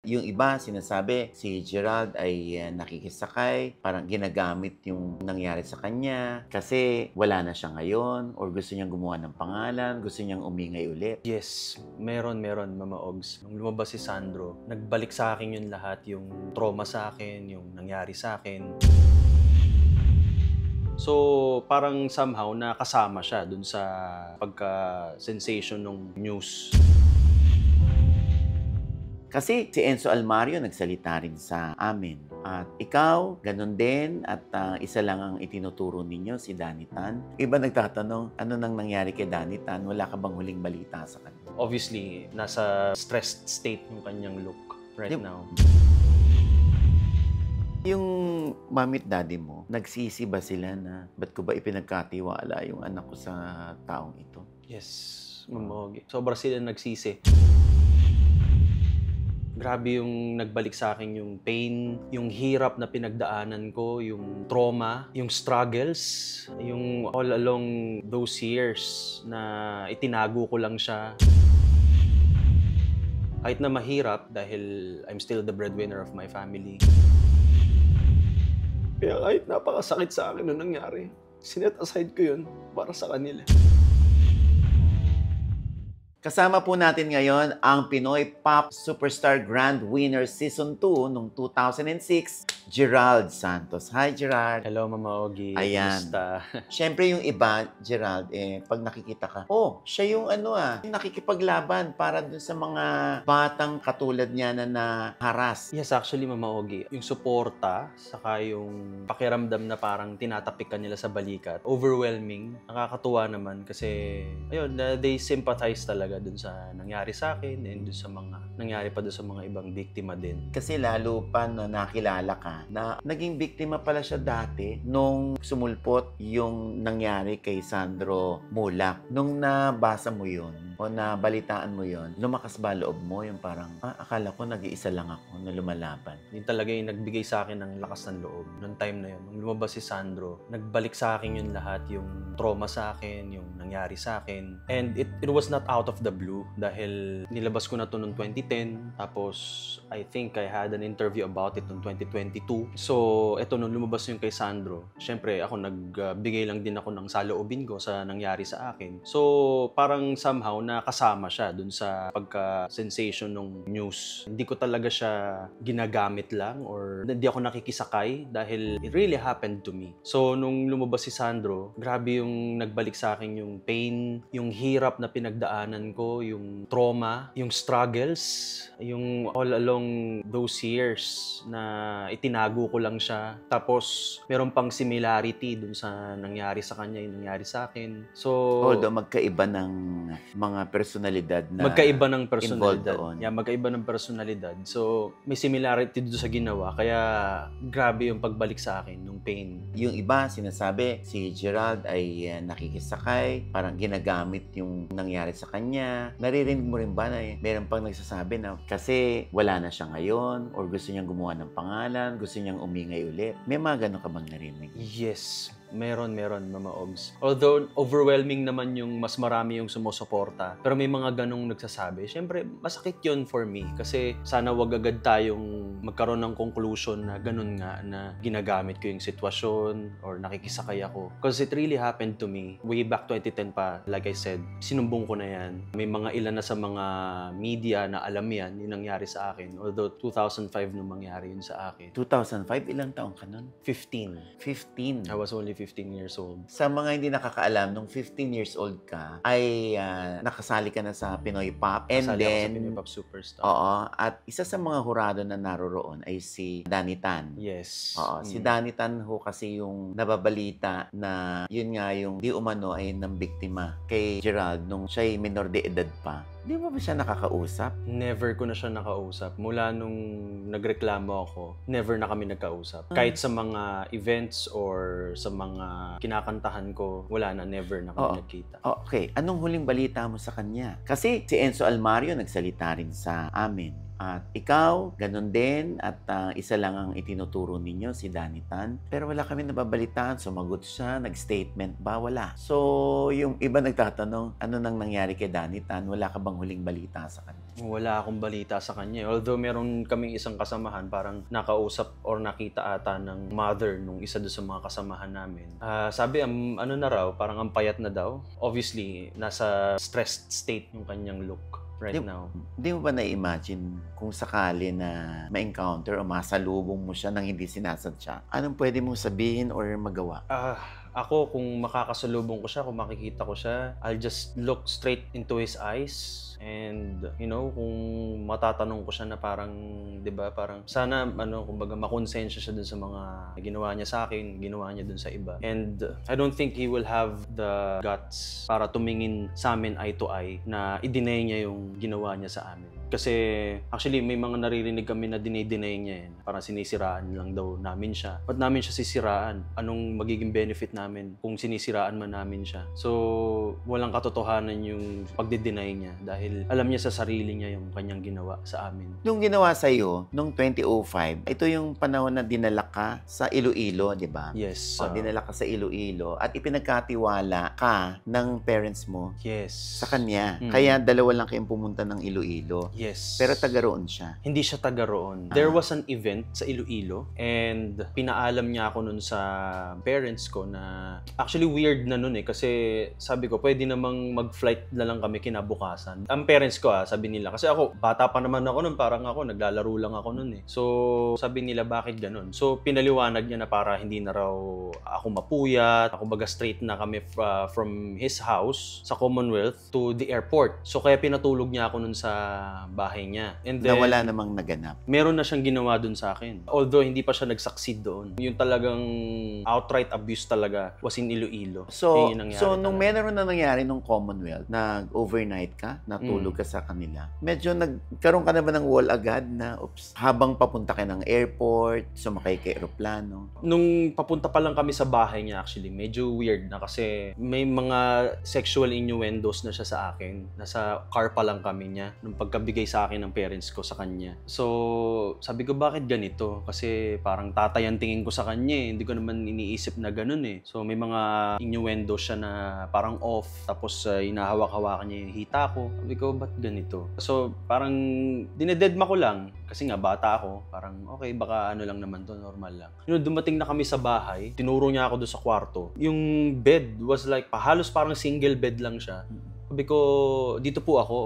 Yung iba sinasabi si Gerald ay nakikisakay, parang ginagamit yung nangyari sa kanya kasi wala na siya ngayon or gusto niyang gumawa ng pangalan, gusto niyang umingay ulit. Yes, meron, Mama Ogs. Nung lumabas si Sandro, nagbalik sa akin yun lahat, yung trauma sa akin, yung nangyari sa akin. So, parang somehow nakasama siya dun sa pagka-sensation ng news. Kasi si Enzo Almario nagsalita rin sa amin. At ikaw, ganun din. At isa lang ang itinuturo ninyo, si Danny Tan. Iba nagtatanong, ano nang nangyari kay Danny Tan? Wala ka bang huling balita sa kanya? Obviously, nasa stressed state yung kanyang look right now. Yung mami at daddy mo, nagsisi ba sila na ba't ko ba ipinagkatiwala yung anak ko sa taong ito? Yes, Mama Ogie. Sobra sila nagsisi. Grabe yung nagbalik sa akin yung pain, yung hirap na pinagdaanan ko, yung trauma, yung struggles, yung all along those years na itinago ko lang siya. Kahit na mahirap dahil I'm still the breadwinner of my family. Kaya kahit napakasakit sa akin nung nangyari, sinet aside ko yun para sa kanila. Kasama po natin ngayon ang Pinoy Pop Superstar Grand Winner Season 2 noong 2006, Gerald Santos. Hi, Gerald. Hello, Mama Ogie. Ayan. Kumusta? Siyempre yung iba, Gerald, pag nakikita ka, oh, siya yung yung nakikipaglaban para dun sa mga batang katulad niya na naharas. Yes, actually, Mama Ogie, yung suporta, saka yung pakiramdam na parang tinatapik ka nila sa balikat, overwhelming, nakakatuwa naman kasi, ayun, they sympathize talaga dun sa nangyari sa akin and dun sa mga nangyari pa dun sa mga ibang biktima din. Kasi lalo pa na nakilala ka na naging biktima pala siya dati nung sumulpot yung nangyari kay Sandro Mulak. Nung nabasa mo yun o nabalitaan mo yun, lumakas ba loob mo yung parang, akala ko nag-iisa lang ako na lumalaban. Yun talaga yung nagbigay sa akin ng lakas ng loob. Noong time na yun, nung lumabas si Sandro, nagbalik sa akin yun lahat, yung trauma sa akin, yung nangyari sa akin. And it was not out of the blue dahil nilabas ko na to noong 2010, tapos I think I had an interview about it noong 2022. So, eto nung lumabas yung kay Sandro, syempre ako nagbigay lang din ako ng saloobin ko sa nangyari sa akin. So, parang somehow nakasama siya dun sa pagka-sensation ng news. Hindi ko talaga siya ginagamit lang or hindi ako nakikisakay dahil it really happened to me. So, nung lumabas si Sandro, grabe yung nagbalik sa akin yung pain, yung hirap na pinagdaanan ko, yung trauma, yung struggles, yung all along those years na itinago ko lang siya. Tapos, meron pang similarity dun sa nangyari sa kanya, yung nangyari sa akin. So, although magkaiba ng mga personalidad na magkaiba ng involved personalidad. doon. Yeah, magkaiba ng personalidad. So, may similarity dito sa ginawa. Kaya, grabe yung pagbalik sa akin, nung pain. Yung iba sinasabi si Gerald ay nakikisakay, parang ginagamit yung nangyari sa kanya. Naririnig mo rin ba na meron pang nagsasabi na kasi wala na siya ngayon or gusto niyang gumawa ng pangalan, gusto niyang umingay ulit? May mga ganun ka bang narinig? Yes, meron, Mama Ogs. Although, overwhelming naman yung mas marami yung sumusuporta. Pero may mga ganong nagsasabi. Siyempre, masakit yun for me. Kasi sana wag agad tayong magkaroon ng conclusion na ganun nga, na ginagamit ko yung sitwasyon or nakikisakay ako. Because it really happened to me. Way back 2010 pa, like I said, sinumbong ko na yan. May mga ilan na sa mga media na alam yan, yung nangyari sa akin. Although 2005 nung mangyari yun sa akin. 2005, ilang taong ka nun? 15. 15. I was only 15 years old. Sa mga hindi nakakaalam, nung 15 years old ka, ay nakasali ka na sa Pinoy Pop. And Kasali then, ako sa Pinoy Pop Superstar. oo, at isa sa mga hurado na naroroon ay si Danny Tan. Yes. Oo, si Danny Tan ho kasi yung nababalita na yun nga yung di umano ay ng biktima kay Gerald nung siya'y minor de edad pa. Di ba siya nakakausap? Never ko na siya nakausap. Mula nung nagreklamo ako, never na kami nagkausap. Kahit sa mga events or sa mga kinakantahan ko, wala na, never na kami nagkita. Okay, anong huling balita mo sa kanya? Kasi si Enzo Almario nagsalita rin sa amin. At ikaw, ganun din. At isa lang ang itinuturo ninyo, si Danny Tan. Pero wala kami nababalitaan. Sumagot siya, nag-statement ba? Wala. So, yung iba nagtatanong, ano nang nangyari kay Danny Tan? Wala ka bang huling balita sa kanya? Wala akong balita sa kanya. Although meron kaming isang kasamahan, parang nakausap or nakita ata ng mother nung isa doon sa mga kasamahan namin. Sabi, ano na raw, parang ang payat na daw. Obviously, nasa stressed state yung kanyang look right now. Hindi mo ba na-imagine kung sakali na ma-encounter o masalubong mo siya nang hindi sinasadya? Anong pwede mong sabihin or magawa? Ako, kung makakasalubong ko siya, kung makikita ko siya, I'll just look straight into his eyes. And, kung matatanong ko siya na parang, di ba, parang sana, kumbaga, makonsensya siya dun sa mga ginawa niya sa akin, ginawa niya dun sa iba. And I don't think he will have the guts para tumingin sa amin eye to eye na i-deny niya yung ginawa niya sa amin. Kasi, actually, may mga naririnig kami na dinay-deny niya yan. Parang sinisiraan lang daw namin siya. Ba't namin siya sisiraan? Anong magiging benefit namin kung sinisiraan man namin siya? So, walang katotohanan yung pagde-deny niya dahil alam niya sa sarili niya yung kanyang ginawa sa amin. Nung ginawa sa'yo, nung 2005, ito yung panahon na dinala ka sa Iloilo, di ba? Yes. Dinala ka sa Iloilo at ipinagkatiwala ka ng parents mo Yes. sa kanya. Kaya dalawa lang kayong pumunta ng Iloilo. Yes. Pero taga roon siya. Hindi siya taga roon. There was an event sa Iloilo and pinaalam niya ako nun sa parents ko na actually weird na nun kasi sabi ko pwede namang mag-flight na lang kami kinabukasan. Ang parents ko sabi nila kasi ako bata pa naman ako nun, parang ako naglalaro lang ako nun So sabi nila bakit ganun? So pinaliwanag niya na para hindi na raw ako mapuyat, ako baga straight na kami from his house sa Commonwealth to the airport. So kaya pinatulog niya ako nun sa bahay niya. And then, na wala namang naganap. Meron na siyang ginawa dun sa akin. Although hindi pa siya nag-succeed doon. Yung talagang outright abuse talaga was in Iloilo. So nung meron na nangyari nung Commonwealth, nag-overnight ka, natulog ka sa kanila, medyo nagkaroon ka na ba ng wall agad na, habang papunta ka ng airport, sumakay ka aeroplano? Nung papunta pa lang kami sa bahay niya actually, medyo weird na kasi may mga sexual innuendos na siya sa akin. Nasa car pa lang kami niya nung pagkabigay sa akin ng parents ko sa kanya. So, sabi ko, bakit ganito? Kasi parang tatay ang tingin ko sa kanya Hindi ko naman iniisip na ganun So, may mga innuendo siya na parang off. Tapos, hinahawak-hawakan niya yung hita ko. Sabi ko, ba't ganito? So, parang dinededma ko lang. Kasi nga, bata ako. Parang, okay, baka ano lang naman to, normal lang. Dumating na kami sa bahay. Tinuro niya ako doon sa kwarto. Yung bed was like, halos parang single bed lang siya. Sabi ko, dito po ako.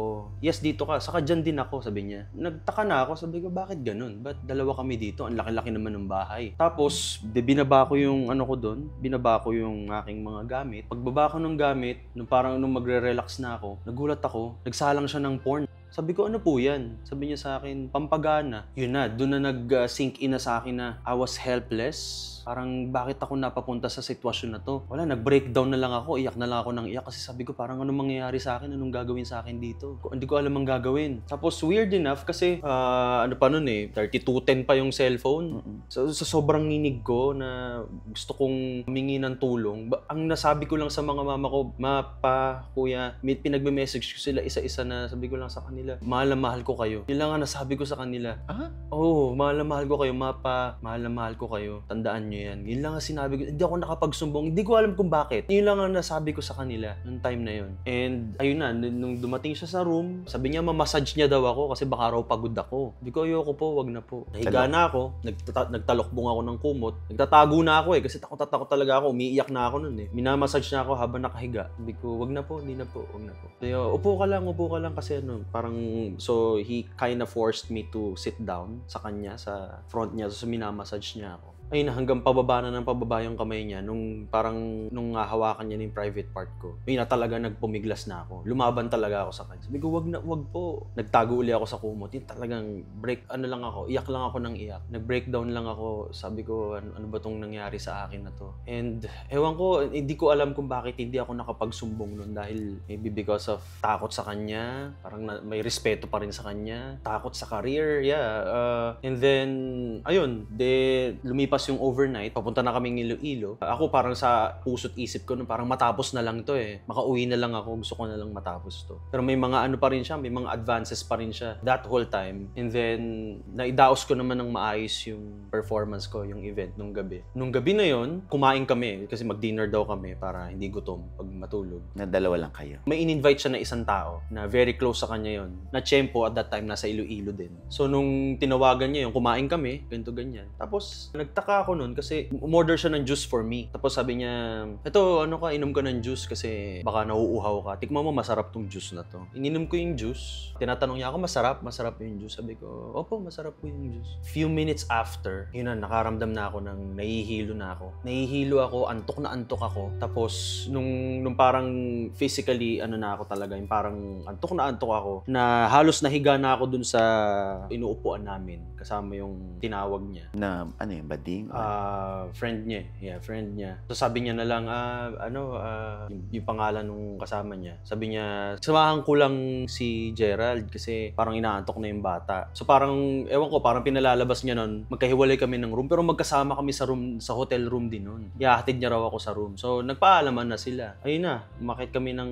Yes, dito ka. Saka dyan din ako, sabi niya. Nagtaka na ako. Sabi ko, bakit ganun? Ba't dalawa kami dito? Ang laki-laki naman ng bahay. Tapos, binaba ko yung ko doon. Binaba ko yung aking mga gamit. Pagbaba ko ng gamit, nung magre-relax na ako, nagulat ako. Nagsalang siya ng porn. Sabi ko, ano po yan? Sabi niya sa akin, pampagana. Yun na, doon na nag-sink in na sa akin na I was helpless. Parang bakit ako napapunta sa sitwasyon na to? Wala, nag-breakdown na lang ako. Iyak na lang ako ng iyak kasi sabi ko parang anong mangyayari sa akin? Anong gagawin sa akin dito? Hindi ko alam ang gagawin. Tapos weird enough kasi 3210 pa yung cellphone. So, sobrang nginig ko na gusto kong humingi ng tulong. Ang nasabi ko lang sa mga mama ko, kuya, pinagme-message ko sila isa-isa na sabi ko lang sa kanila, mahal na mahal ko kayo. Yun lang ang nasabi ko sa kanila. Oo, mahal na mahal ko kayo, mahal na mahal ko kayo. Tandaan nyo yan. Yun lang ang sinabi ko. Hindi ako nakapagsumbong. Hindi ko alam kung bakit. Yun lang ang nasabi ko sa kanila nung time na yun. And ayun na, nung dumating siya sa room, sabi niya mamassage niya daw ako kasi baka raw pagod ako. Sabi ko, ayoko po, wag na po. Nahiga na ako. Nagtalokbong ako ng kumot. Nagtatago na ako kasi takot talaga ako. Umiiyak na ako nun Minamassage na ako habang nakahiga. Sabi ko, wag na po, hindi na po, wag na po. So, upo ka lang kasi parang, so he kind of forced me to sit down sa kanya, sa front niya. So, minamassage niya ako. Ayun na, hanggang pababa na ng pababa yung kamay niya nung hawakan niya yung private part ko. Ayun na talaga nagpumiglas na ako. Lumaban talaga ako sa kanya. Sabi ko, wag po. Nagtago uli ako sa kumot. Yung talagang iyak lang ako ng iyak. Nag-breakdown lang ako. Sabi ko, ano ba tong nangyari sa akin na to? And ewan ko, hindi ko alam kung bakit hindi ako nakapagsumbong nun dahil maybe because of takot sa kanya. Parang may respeto pa rin sa kanya. Takot sa career, yeah. And then, ayun, lumipas yung overnight. overnight. Papunta na kaming Iloilo. Ako parang sa puso't isip ko, parang matapos na lang to eh. Makauwi na lang ako. Gusto ko na lang matapos to. Pero may mga ano pa rin siya, may mga advances pa rin siya that whole time. And then, naidaos ko naman ng maayos yung performance ko, yung event nung gabi. Nung gabi na yon, kumain kami kasi mag-dinner daw kami para hindi gutom pag matulog. Na dalawa lang kayo. May in-invite siya na isang tao na very close sa kanya yon. Na tiyempo at that time nasa Iloilo din. So nung tinawagan niya yung kumain kami, ganito ganyan. Tapos nagtaka ako nun kasi umorder siya ng juice for me. Tapos sabi niya, eto ano ka, inom ka ng juice kasi baka nauuhaw ka. Tikman mo, masarap tong juice na to. Ininom ko yung juice. Tinatanong niya ako, masarap yung juice. Sabi ko, opo, masarap po yung juice. Few minutes after, yun na, nakaramdam na ako ng nahihilo na ako. Nahihilo ako, antok na antok ako. Tapos nung parang physically ano na ako talaga, yung parang antok ako na halos nahiga na ako dun sa inuupuan namin kasama yung tinawag niya. Na ano yung bading? Friend niya. Yeah, friend niya. So sabi niya na lang yung pangalan nung kasama niya. Sabi niya, samahan ko lang si Gerald kasi parang inaantok na yung bata. So parang ewan ko, parang pinalalabas niya nun. Magkahiwalay kami ng room pero magkasama kami sa hotel room din nun. Ihahatid niya raw ako sa room. So nagpaalaman na sila. Ayun na, umakit kami ng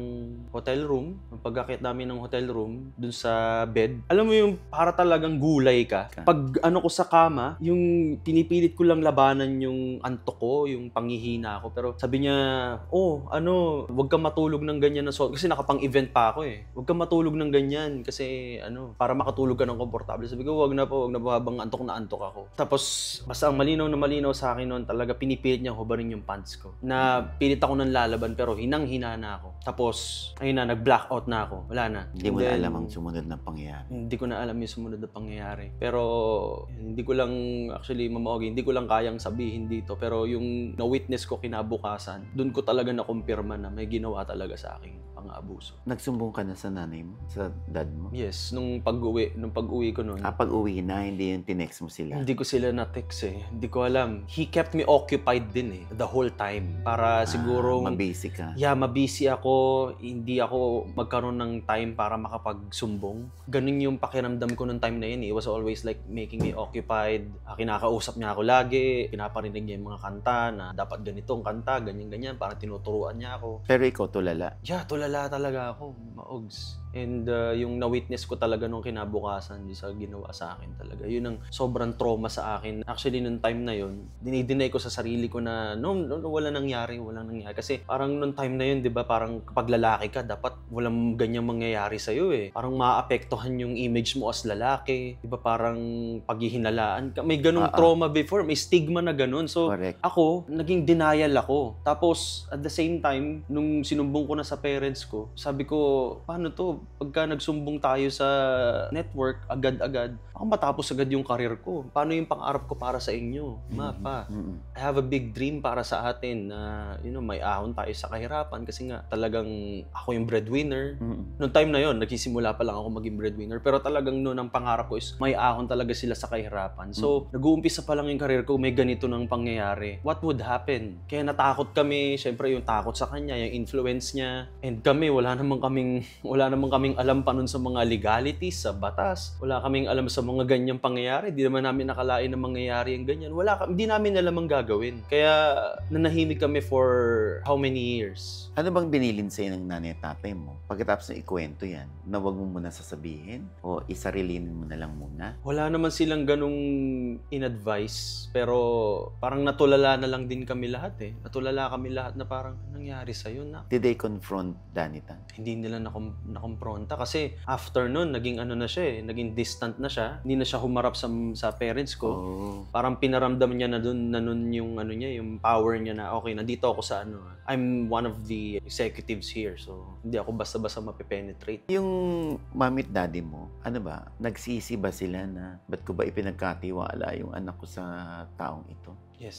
hotel room. Pag-akit namin ng hotel room, dun sa bed. Alam mo yung para talagang gulay ka. Pag ano ko sa kama, yung pinipilit ko lang labanan yung antok ko, yung panghihina ko. Pero sabi niya, wag kang matulog ng ganyan na kasi nakapang-event pa ako eh. Wag kang matulog ng ganyan kasi para makatulog ka ng komportable. Sabi ko, wag na po habang antok na antok ako. Tapos, basta ang malinaw na malinaw sa akin noon, talaga pinipilit niya hubarin yung pants ko. Na pilit ako ng lalaban pero hinang-hina na ako. Tapos, ayun na, nag-blackout na ako. Wala na. Hindi mo na alam ang sumunod na pangyayari. Hindi ko na alam yung sumunod na pangyayari. Pero, hindi ko lang, actually, Mama Ogie, hindi ko lang kayang sabihin dito. Pero yung na-witness ko kinabukasan, dun ko talaga nakumpirma na may ginawa talaga sa akin pang-aabuso. Nagsumbong ka na sa nanay mo? Sa dad mo? Yes, nung pag-uwi ko noon. Pag-uwi na, hindi yung tinext mo sila? Hindi ko sila na-text eh. Hindi ko alam. He kept me occupied din eh, the whole time. Para siguro mabusy ka? Yeah, mabusy ako. Hindi ako magkaroon ng time para makapagsumbong. Ganun yung pakiramdam ko nung time na yun. It was always like making me occupied. Kinakausap niya ako lagi. Pinaparinig niya yung mga kanta na dapat ganitong kanta, ganyan-ganyan. Para tinuturuan niya ako. Pero ikaw tulala? Yeah, tulala talaga ako. Maogs. And yung na-witness ko talaga nung kinabukasan sa ginawa sa akin talaga. Yun ang sobrang trauma sa akin. Actually, nung time na yun, dinideny ko sa sarili ko na walang nangyari. Kasi parang nung time na yun, di ba, parang kapag lalaki ka, dapat walang ganyang mangyayari sa'yo eh. Parang maapektuhan yung image mo as lalaki. Di ba, parang paghihinalaan ka. May ganung trauma before, may stigma na ganun. So, correct. Ako, naging denial ako. Tapos, at the same time, nung sinumbong ko na sa parents ko, sabi ko, paano to? Pagka nagsumbong tayo sa network, agad-agad, ako matapos agad yung career ko. Paano yung pangarap ko para sa inyo? Pa, I have a big dream para sa atin na, may ahon tayo sa kahirapan kasi nga talagang ako yung breadwinner. Noong time na yon, nagsisimula pa lang ako maging breadwinner. Pero talagang noon ang pangarap ko is may ahon talaga sila sa kahirapan. So, nag-uumpisa pa lang yung career ko, may ganito nang pangyayari. What would happen? Kaya natakot kami, syempre yung takot sa kanya, yung influence niya. And kami, wala namang kaming alam pa nun sa mga legalities, sa batas. Wala kaming alam sa mga ganyang pangyayari. Di naman namin nakalain na mangyayari yung ganyan. Hindi namin alam ang gagawin. Kaya nanahimik kami for how many years? Ano bang binilin sa'yo ng nanay at tatay mo? Pagkatapos ng ikwento yan, na wag mo muna sasabihin? O isarilinin mo na lang muna? Wala naman silang ganung in-advise. Pero parang natulala na lang din kami lahat eh. Natulala kami lahat na parang nangyari sa'yo na. Did they confront Danita? Hindi nila nakompronta kasi after nun, naging ano na siya eh. Naging distant na siya. Hindi na siya humarap sa parents ko. Parang pinaramdam niya na nun yung ano niya, yung power niya na okay, nandito ako sa I'm one of the executives here. So, hindi ako basta-basta mapipenetrate. Yung mami at daddy mo, ano ba? Nagsisi ba sila na ba't ko ba ipinagkatiwala yung anak ko sa taong ito? Yes,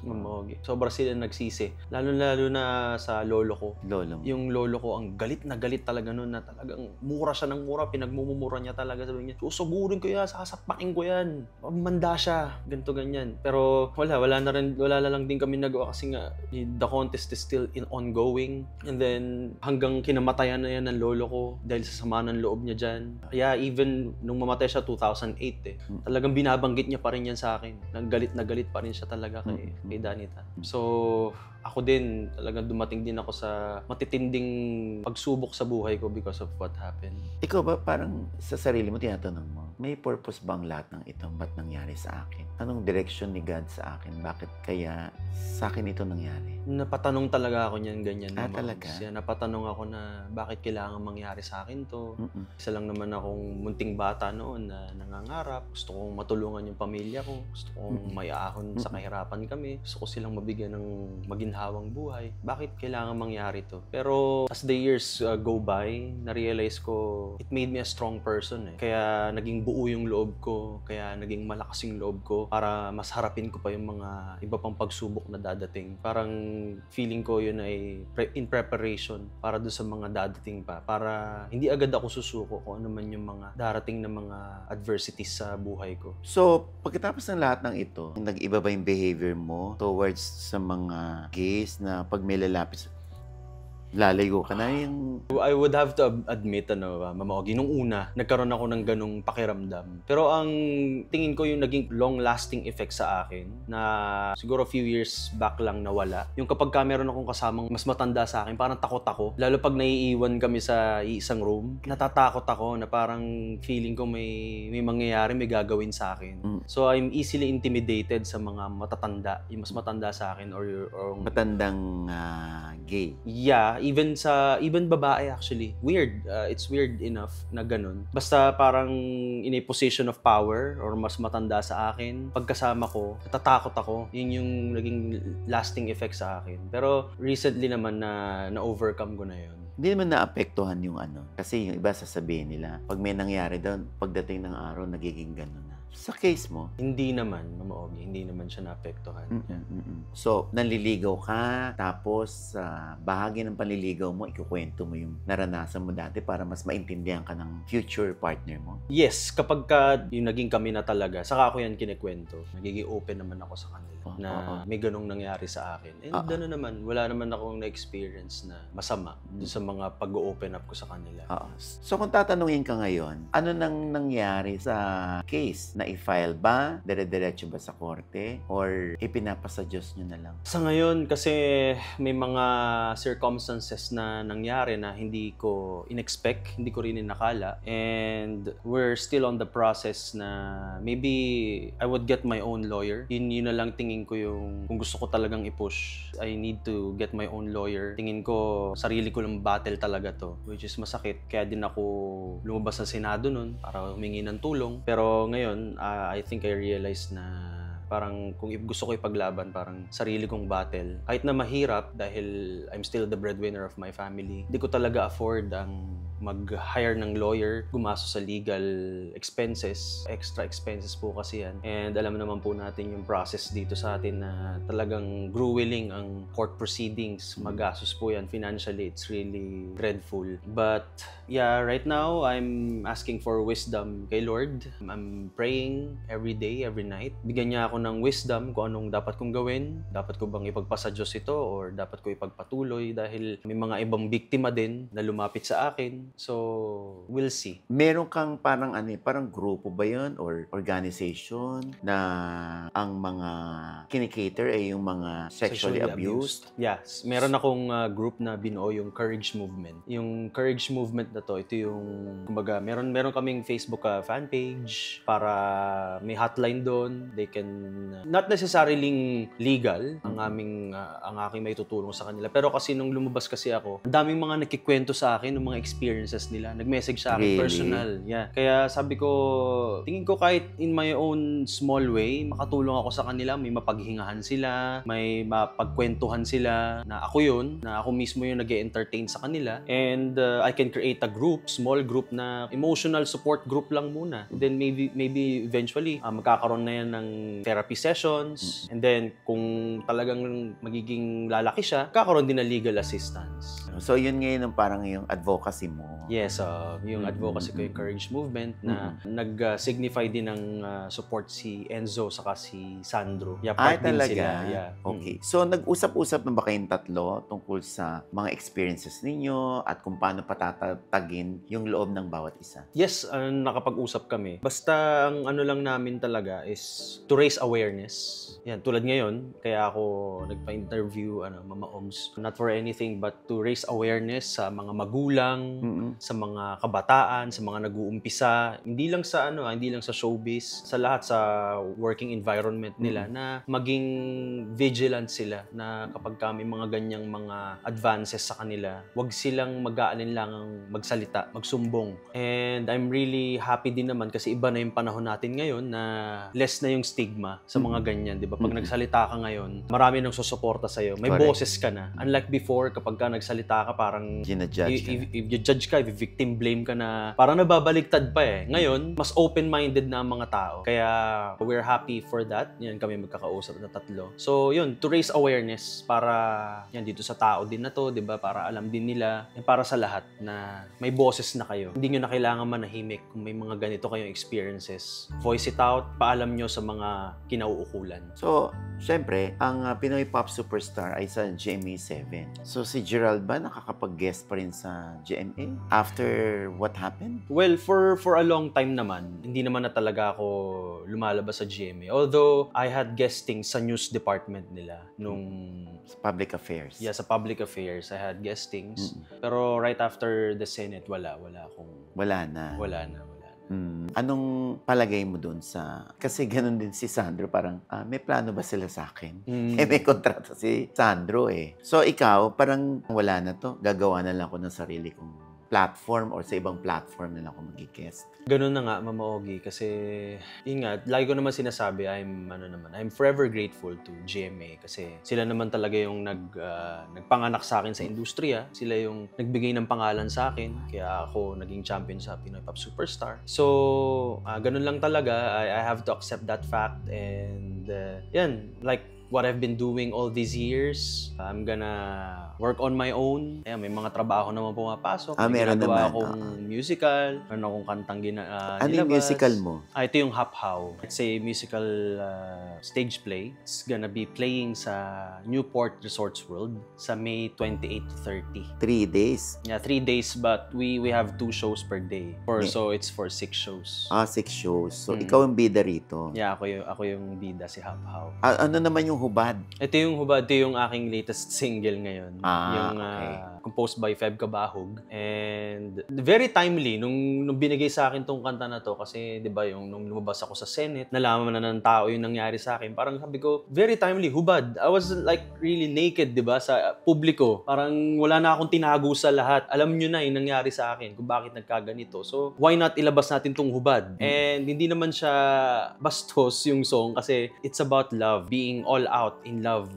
Mama Ogie. Sobra sila nagsisi. Lalo na sa lolo ko. Lolo mo? Yung lolo ko, ang galit na galit talaga nun na talagang mura siya ng mura. Pinagmumura niya talaga. Sabi niya, susugurin ko yan, sasapakin ko yan. Manda siya. Ganto ganyan. Pero wala na lang din kami nagawa kasi nga the contest is still ongoing. And then hanggang kinamatayan na yan ng lolo ko dahil sa sama ng loob niya dyan. Kaya even nung mamatay siya 2008 talagang binabanggit niya pa rin yan sa akin. Galit na galit pa rin siya talaga kay Danita. So, ako din, talagang dumating din ako sa matitinding pagsubok sa buhay ko because of what happened. Ikaw ba parang sa sarili mo tinatanong mo, may purpose ba ang lahat ng ito? Ba't nangyari sa akin? Anong direction ni God sa akin? Bakit kaya sa akin ito nangyari? Napatanong talaga ako niyan, ganyan. Talaga? Kasi napatanong ako na bakit kailangan mangyari sa akin to. Mm-mm. Isa lang naman akong munting bata noon na nangangarap. Gusto kong matulungan yung pamilya ko. Gusto kong maiahon sa kahirapan kami. Gusto ko silang mabigyan ng maginhawang buhay. Bakit kailangan mangyari to? Pero as the years go by, na-realize ko, it made me a strong person eh. Kaya naging buo yung loob ko. Kaya naging malakas yung loob ko para mas harapin ko pa yung mga iba pang pagsubok na dadating. Parang feeling ko yun ay in preparation para doon sa mga dadating pa. Para hindi agad ako susuko kung ano man yung mga darating na mga adversities sa buhay ko. So, pagkatapos ng lahat ng ito, nag-iba ba yung behavior mo towards sa mga gays na pag may lalapit, lalayo ka na yung... I would have to admit, Mama Ogie, nung una, nagkaroon ako ng ganong pakiramdam. Pero ang tingin ko yung naging long-lasting effect sa akin na siguro a few years back lang nawala. Yung kapag meron akong kasamang mas matanda sa akin, parang takot ako. Lalo pag naiiwan kami sa isang room, natatakot ako na parang feeling ko may mangyayari, may gagawin sa akin. So I'm easily intimidated sa mga matatanda, yung mas matanda sa akin or matandang gay. Yeah, even babae actually. Weird. It's weird enough na ganun. Basta parang in a position of power or mas matanda sa akin, pagkasama ko, natatakot ako. Yun yung naging lasting effect sa akin. Pero recently naman na-overcome ko na yun. Hindi naman naapektuhan yung kasi yung iba sasabihin nila, pag may nangyari doon, pagdating ng araw, nagiging ganun na. Sa case mo? Hindi naman, Mama Ogie, hindi naman siya naapektuhan. So, nanliligaw ka, tapos bahagi ng panliligaw mo, ikukwento mo yung naranasan mo dati para mas maintindihan ka ng future partner mo? Yes, kapag yung naging kami na talaga, saka ako yan kinikwento. Nagiging open naman ako sa kanila na may ganong nangyari sa akin. And ano naman, wala naman akong na-experience na masama dun sa mga pag-open up ko sa kanila. So, kung tatanungin ka ngayon, ano nang nangyari sa case na i-file ba? Dire-diretso ba sa korte? Or ipinapasa Diyos nyo na lang? Sa ngayon, kasi may mga circumstances na nangyari na hindi ko in-expect, hindi ko rin inakala. And we're still on the process na maybe I would get my own lawyer. Yun na lang tingin ko yung kung gusto ko talagang i-push. I need to get my own lawyer. Tingin ko, sarili ko lang battle talaga to. Which is masakit. Kaya din ako lumabas sa Senado nun para humingi ng tulong. Pero ngayon, I think I realized na parang kung gusto ko ipaglaban, parang sarili kong battle. Kahit na mahirap dahil I'm still the breadwinner of my family, hindi ko talaga afford ang mag-hire ng lawyer, gumastos sa legal expenses. Extra expenses po kasi yan. And alam naman po natin yung process dito sa atin na talagang grueling ang court proceedings. Magastos po yan. Financially, it's really dreadful. But yeah, right now, I'm asking for wisdom kay Lord. I'm praying every day, every night. Bigyan niya ako ng wisdom kung anong dapat kong gawin. Dapat ko bang ipagpasa Diyos ito or dapat ko ipagpatuloy dahil may mga ibang biktima din na lumapit sa akin. So, we'll see. Meron kang parang parang grupo ba yun or organization na ang mga kinikater ay yung mga sexually abused? Yes. Meron akong group na binuo yung Courage Movement. Yung Courage Movement na to, ito yung, kumbaga, meron kaming Facebook fan page para may hotline doon. They can, not necessarily legal ang aking may tutulong sa kanila. Pero kasi nung lumabas kasi ako, ang daming mga nakikwento sa akin ng mga experiences nila. Nag-message sa akin personal. Yeah. Kaya sabi ko, tingin ko kahit in my own small way, makatulong ako sa kanila. May mapaghingahan sila, may mapagkwentuhan sila na ako yun, na ako mismo yung nag-entertain sa kanila. And I can create a group, small group na emotional support group lang muna. And then maybe eventually, magkakaroon na yan ng therapy sessions. And then kung talagang magiging lalaki siya, kakaroon din ng legal assistance. So, yun ngayon yung parang yung advocacy mo. Yes, yung advocacy ko, yung Courage Movement, na nag-signify din ng support si Enzo saka si Sandro. Yeah, part din talaga? sila. Yeah. Okay. So, nag-usap-usap na ba kayong tatlo tungkol sa mga experiences ninyo at kung paano patatagin yung loob ng bawat isa? Yes, nakapag-usap kami. Basta ang ano lang namin talaga is to raise awareness. Yan, tulad ngayon, kaya ako nagpa-interview, Mama Oms, not for anything but to raise awareness sa mga magulang, sa mga kabataan, sa mga nag-uumpisa, hindi lang sa showbiz, sa lahat sa working environment nila, na maging vigilant sila na kapag kami mga ganyang mga advances sa kanila, wag silang mag-aalinlangang magsalita, magsumbong. And I'm really happy din naman kasi iba na yung panahon natin ngayon na less na yung stigma sa mga ganyan, di ba? Pag nagsalita ka ngayon, marami nang susuporta sa'yo. May boses ka na. Unlike before, kapag ka nagsalita ka, parang i-judge ka, i-victim blame ka na, parang nababaligtad pa eh. Ngayon, mas open-minded na ang mga tao. Kaya we're happy for that. Yan, kami magkakausap na tatlo. So, yun, to raise awareness para yan dito sa tao din na to, di ba? Para alam din nila, para sa lahat na may boses na kayo. Hindi nyo na kailangan manahimik kung may mga ganito kayong experiences. Voice it out, paalam nyo sa mga kinauukulan. So, syempre, ang Pinoy Pop Superstar ay sa GMA7. So, si Gerald ba nakakapag-guest pa rin sa GMA after what happened? Well, for a long time naman, hindi naman na talaga ako lumalabas sa GMA. Although, I had guesting sa news department nila nung... Sa public affairs? Yeah, sa public affairs, I had guestings. Pero right after the Senate, wala akong... Wala na. Anong palagay mo dun sa... Kasi ganun din si Sandro, parang may plano ba sila sa akin? May kontrata si Sandro eh. So ikaw, parang wala na to. Gagawa na lang ako ng sarili kong platform or sa ibang platform na lang ako mag-guest. Ganun na nga, Mama Ogie, kasi yun nga, lagi ko naman sinasabi, I'm forever grateful to GMA kasi sila naman talaga yung nagpanganak sa akin sa industriya. Sila yung nagbigay ng pangalan sa akin, kaya ako naging champion sa Pinoy Pop Superstar. So, ganun lang talaga. I have to accept that fact and yan, like what I've been doing all these years, I'm gonna work on my own. Ayan, may mga trabaho naman pumapasok. May ginagawa akong musical. Meron akong kantang ano yung musical mo? Ito yung Hap How. It's a musical stage play. It's gonna be playing sa Newport Resorts World sa May 28 to 30. 3 days? Yeah, 3 days but we have 2 shows per day. So it's for 6 shows. 6 shows. So ikaw ang bida rito? Yeah, ako yung bida, si Hap How. Ano naman yung Hubad? Ito yung Hubad. Ito yung aking latest single ngayon. Yung composed by Feb Cabahog. And very timely nung binigay sa akin tong kanta na to kasi 'di ba yung nung lumabas ako sa Senate, nalaman na ng tao yung nangyari sa akin. Parang sabi ko, very timely, Hubad. I was like really naked, 'di ba, sa publiko. Parang wala na akong tinago sa lahat. Alam niyo na yung nangyari sa akin kung bakit nagkaganito. So, why not ilabas natin tong Hubad? And hindi naman siya bastos yung song kasi it's about love, being all out in love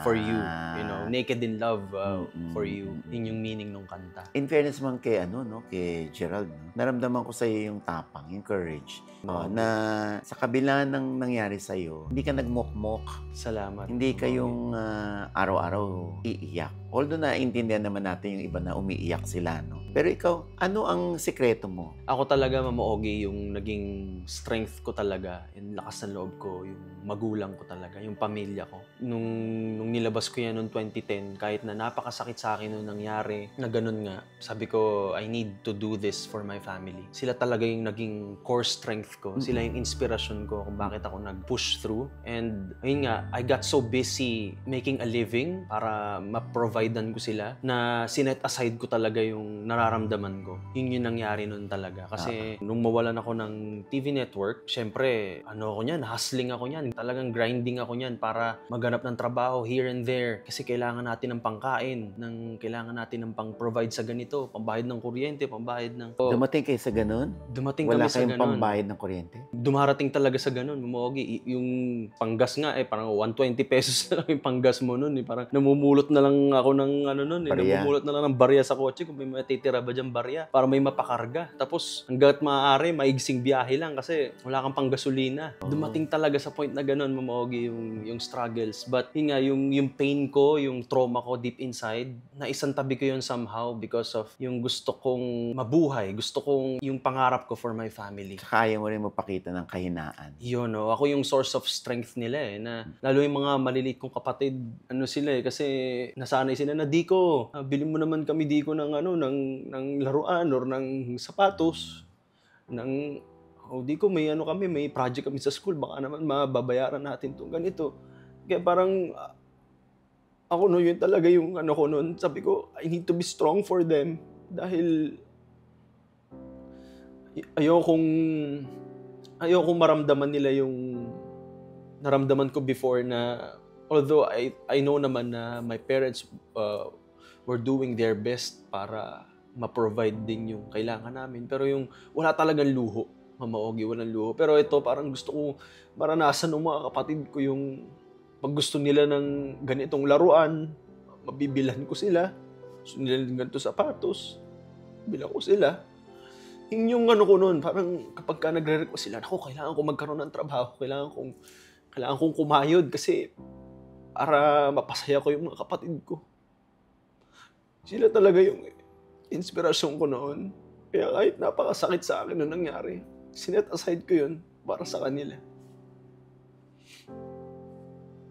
for you, you know, naked in love for you. Yun yung meaning ng kanta. In fairness man kay kay Gerald, naramdaman ko sa iyo yung tapang, yung courage. Na sa kabila ng nangyari sa iyo, hindi ka nagmokmok. Salamat. Hindi ka yung araw-araw iiyak. Although naiintindihan naman natin yung iba na umiiyak sila, no? Pero ikaw, ano ang sekreto mo? Ako talaga, Mama Ogie, yung naging strength ko talaga, yung lakas ng loob ko, yung magulang ko talaga, yung pamilya ko. Nung nilabas ko yan noong 2010, kahit na napakasakit sa akin nung nangyari, na ganun nga, sabi ko, I need to do this for my family. Sila talaga yung naging core strength ko. Sila yung inspirasyon ko kung bakit ako nag-push through. And ayun nga, I got so busy making a living para ma-providean ko sila na sinet aside ko talaga yung nararamdaman ko. Yun yung nangyari nun talaga. Kasi nung mawalan ako ng TV network, syempre, ako niyan, hustling ako niyan. Talagang grinding ako niyan para maghanap ng trabaho here and there. Kasi kailangan natin ng pangkain, kailangan natin ng pang-provide sa ganito, pambayad ng kuryente, pambayad ng... Dumating kayo sa ganun? Dumating kami sa ganun. Wala kayong pambayad ng kuryente? Dumarating talaga sa ganun, Mama Ogie. Yung panggas nga, parang 120 pesos na lang yung panggas mo nun. Parang namumulot na lang ako ng nun. Namumulot na lang ng barya sa kotse kung may matitira ba dyan barya para may mapakarga. Tapos hanggat maaari, maigsing biyahe lang kasi wala kang pang gasolina. Dumating talaga sa point na ganun, Mama Ogie, yung struggles. But yun nga, yung pain ko, yung trauma ko deep inside, naisantabi ko yun somehow because of yung gusto kong mabuhay. Gusto kong yung pangarap ko for my family. Kaya mo rin mapakita ng kahinaan. Yun, no? Ako yung source of strength nila eh. Na, lalo yung mga maliliit kong kapatid, ano sila eh, kasi nasanay sila na, Diko, bilhin mo naman kami, Diko, ng laruan or ng sapatos. Diko, may kami, may project kami sa school, baka naman mababayaran natin itong ganito. Kaya parang, ako no, yun talaga yung ko noon. Sabi ko, I need to be strong for them. Dahil, ayokong maramdaman nila yung naramdaman ko before na, although I know naman na my parents were doing their best para ma-provide din yung kailangan namin. Pero yung wala talagang luho, Mama Ogie, walang luho. Pero ito parang gusto ko maranasan ng mga kapatid ko yung pag gusto nila ng ganitong laruan, mabibilhan ko sila. Gusto nila ng ganito sapatos, bilang ko sila. Yung ko noon, parang kapag ka nagre-request sila, kailangan ko magkaroon ng trabaho, kailangan kong kumayod kasi para mapasaya ko yung mga kapatid ko. Sila talaga yung inspirasyon ko noon. Kaya kahit napakasakit sa akin nung nangyari, sinet aside ko yun para sa kanila.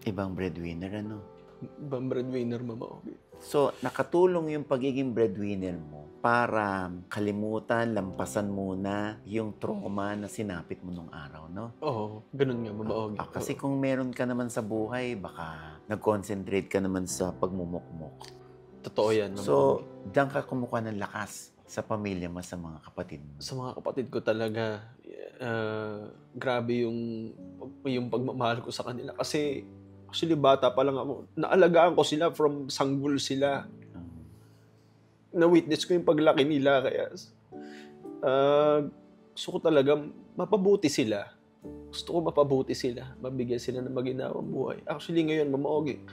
Ibang breadwinner, ano? Ibang breadwinner, Mama Ogie. So, nakatulong yung pagiging breadwinner mo para kalimutan, lampasan muna yung trauma na sinapit mo nung araw, no? Oo, ganun nga, Mama Ogie. Kasi kung meron ka naman sa buhay, baka nag-concentrate ka naman sa pagmumukmuk. Totoo yan, Mama So, Ogie. diyan ka kumukuha ng lakas sa pamilya mo, sa mga kapatid mo. Sa mga kapatid ko talaga, grabe yung pagmamahal ko sa kanila. Kasi, actually, bata pa lang ako. Naalagaan ko sila from sanggol sila. Na-witness ko yung paglaki nila. Kaya, gusto ko talaga mapabuti sila. Gusto ko mapabuti sila. Mabigyan sila ng maginawang buhay. Actually, ngayon, Mama Ogie,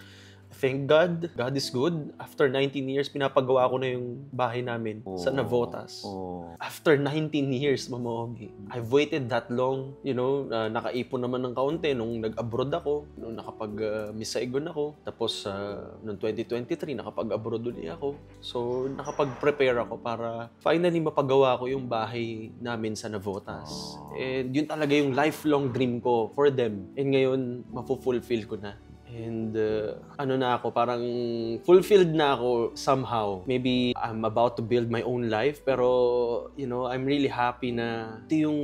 thank God. God is good. After 19 years, pinapagawa ko na yung bahay namin sa Navotas. After 19 years, Mama Ogie. I've waited that long. Nakaipon naman ng kaunti nung nag-abroad ako. Nung nakapag-Miss Saigon ako. Tapos, noong 2023, nakapag-abroad ulit ako. So, nakapag-prepare ako para finally mapagawa ko yung bahay namin sa Navotas. And yun talaga yung lifelong dream ko for them. And ngayon, mapufulfill ko na. And parang fulfilled na ako somehow. Maybe I'm about to build my own life, pero I'm really happy na ito yung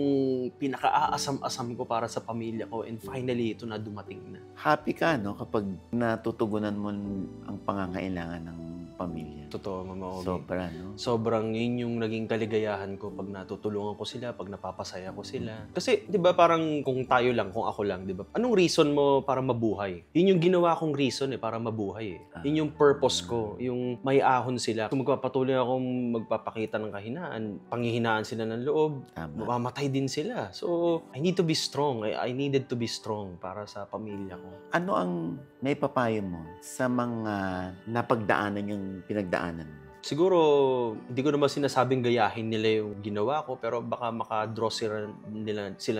pinaka-aasam-asam ko para sa pamilya ko, and finally ito na dumating na. Happy ka, no, kapag natutugunan mo ang pangangailangan ng pamilya. Totoo, Mama Ogie. Sobra, no? Sobrang yun yung naging kaligayahan ko pag natutulungan ko sila, pag napapasaya ko sila. Kasi, di ba, parang kung tayo lang, kung ako lang, di ba? Anong reason mo para mabuhay? Yun yung ginawa kong reason para mabuhay. Yun yung purpose ko, yung may ahon sila. Kung magpapatuloy akong magpapakita ng kahinaan, panghihinaan sila ng loob, mamamatay din sila. So, I need to be strong. I needed to be strong para sa pamilya ko. Ano ang naipapayo mo sa mga napagdaanan yung pinagdaanan mo? Siguro, hindi ko naman sinasabing gayahin nila yung ginawa ko, pero baka makadraw sila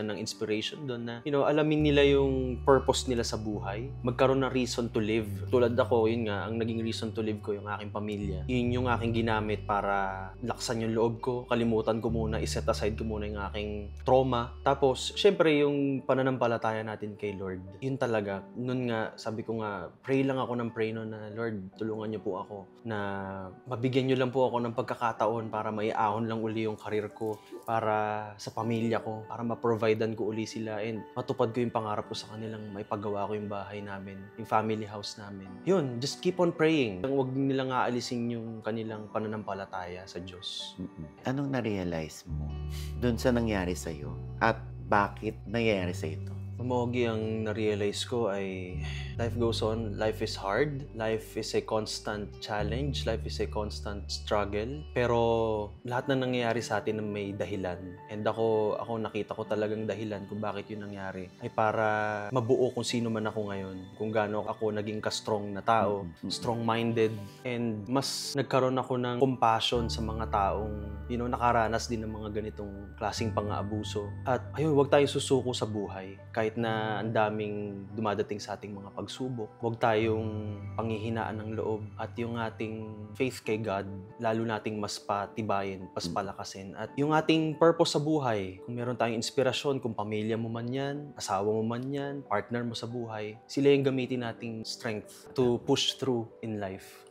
ng inspiration doon na, alamin nila yung purpose nila sa buhay, magkaroon ng reason to live. Tulad ako, yun nga, ang naging reason to live ko yung aking pamilya. Yun yung aking ginamit para laksan yung loob ko, kalimutan ko muna, iset aside ko muna yung aking trauma. Tapos, syempre, yung pananampalataya natin kay Lord, yun talaga. Noon nga, sabi ko nga, pray lang ako ng pray noon na, Lord, tulungan niyo po ako na mabigyan niyo lang po ako ng pagkakataon para maiahon lang uli yung karir ko, para sa pamilya ko, para ma-providean ko uli sila, and matupad ko yung pangarap ko sa kanilang maipagawa ko yung bahay namin, yung family house namin. Yun, just keep on praying. Huwag nilang aalisin yung kanilang pananampalataya sa Diyos. Anong na-realize mo dun sa nangyari sa'yo? At bakit nangyayari sa ito? Mama Ogie, ang na-realize ko ay life goes on, life is hard, life is a constant challenge, life is a constant struggle. Pero lahat na nangyayari sa atin may dahilan. And ako nakita ko talagang dahilan kung bakit yun nangyari ay para mabuo kung sino man ako ngayon. Kung gaano ako naging ka-strong na tao, strong-minded, and mas nagkaroon ako ng compassion sa mga taong nakaranas din ng mga ganitong klaseng pang-aabuso. At ayun, huwag tayong susuko sa buhay. Kahit na ang daming dumadating sa ating mga pagsubok, huwag tayong panghihinaan ng loob, at yung ating faith kay God, lalo nating mas patibayin, mas palakasin. At yung ating purpose sa buhay, kung meron tayong inspirasyon, kung pamilya mo man yan, asawa mo man yan, partner mo sa buhay, sila yung gamitin nating strength to push through in life.